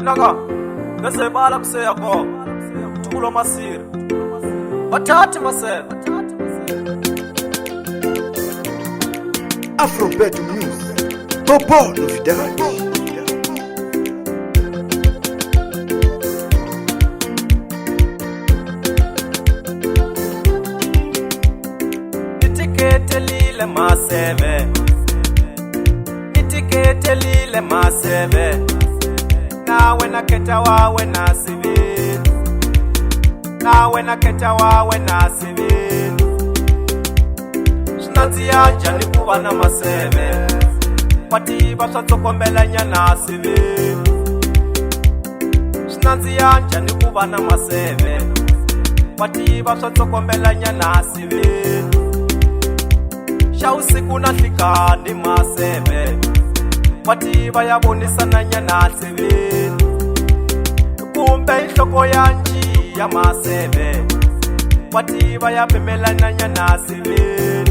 Naga, gase balak se ako, tulo masir, batati masir. Afrobeat Music, Bobo novidade. Nitiketelile maseve, nitiketelile maseve. Nawe naketa wawe nasivini, nawe naketa wawe nasivini. Shinanzi yanja nikuba na maseve, patiba shatsokombelanya nasivini. Shinanzi yanja nikuba na maseve, patiba shatsokombelanya nasivini. Sha usiku nafika ni maseve, patiba yabonisana nasivini. Kumbe inhloko yanji ya maseve, patiba yabemelana nasivini.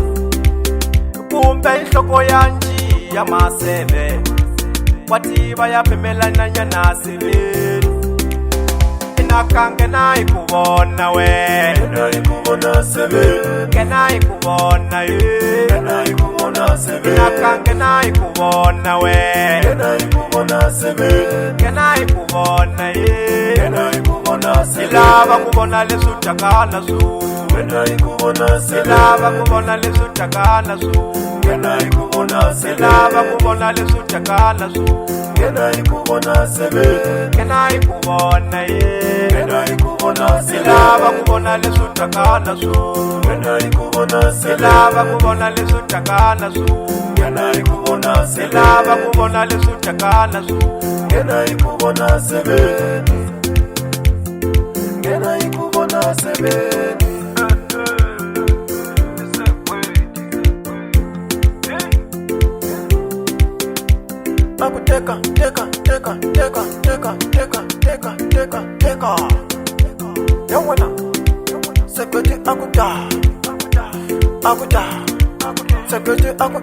Kumbe inhloko yanji ya maseve, patiba yabemelana nasivini. Inakange nayi kubona we, nayi kubona sebe, kenayi kubona ye, nayi kubona sebe, inakange nayi kubona we, nayi kubona sebe, kenayi kubona ye, nayi kubona sebe, ilava kubona lesutakana su, nayi kubona sebe, ilava kubona lesutakana su, nayi kubona sebe, ilava kubona lesutakana su, nayi kubona sebe, kenayi kubona ye, nayi kubona sebe, ilava kubona lesutakana su, nayi kubona sebe, ilava kubona lesutakana su, nayi kubona sebe, ilava kubona lesutakana su, nayi kubona sebe, nayi kubona sebe. Teka, teka, teka, teka, teka, teka, teka, teka, teka. Yawena, sekwete akuda, akuda, sekwete aku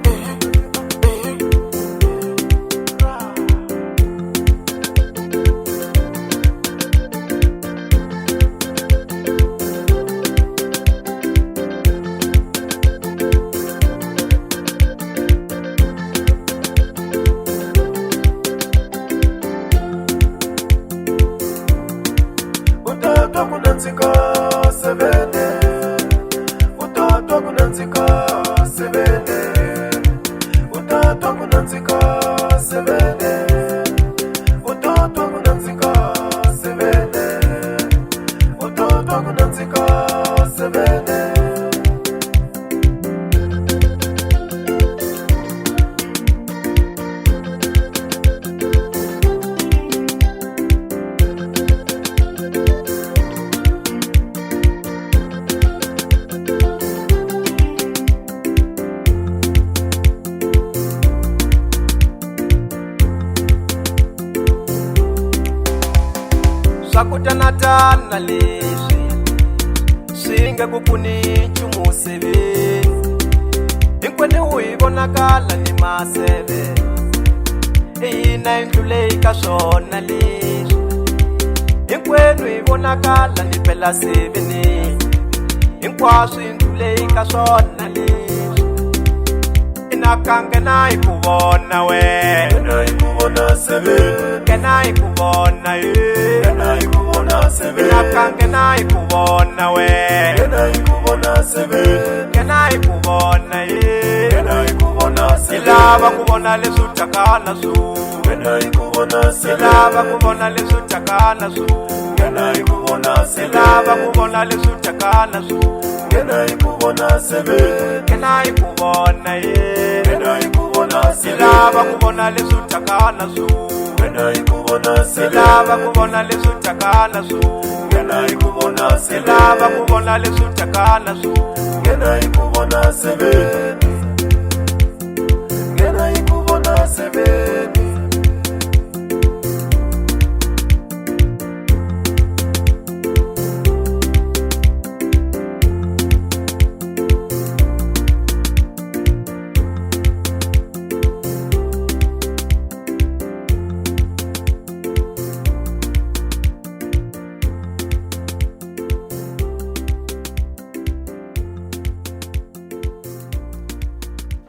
Utata kunanzika sebene, utata kunanzika sebene, utata kunanzika sebene, utata kunanzika sebene, utata kunanzika sebene. Swakutanatana leswi swinge kupfuni nchumu seveni. Hinkwenu hi vonakala ni maseve, hina hi ndlule ka swona leswi. Hinkwenu hi vonakala ni phela seveni, hinkwaswo hi ndlule ka swona leswi. Inakange nayi kuvona we, Nayi kubona sebe, kenayi kuvona ye, nayi kubona sebe, inakange nayi kuvona we, nayi kubona sebe, kenayi kuvona ye, nayi kubona sebe, ilava kuvona lesutakana su, nayi kubona sebe, ilava kuvona lesutakana su, nayi kubona sebe, ilava kuvona lesutakana su, nayi kubona sebe, kenayi kuvona ye, nayi kubona sebe, ilava kuvona lesutakana su, nayi kubona sebe, ilava kuvona lesutakana su, nayi kubona sebe, ilava kuvona lesutakana su, nayi kubona sebe, nayi kubona sebe.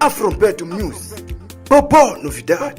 Afro Beto Music. Bobo novidade.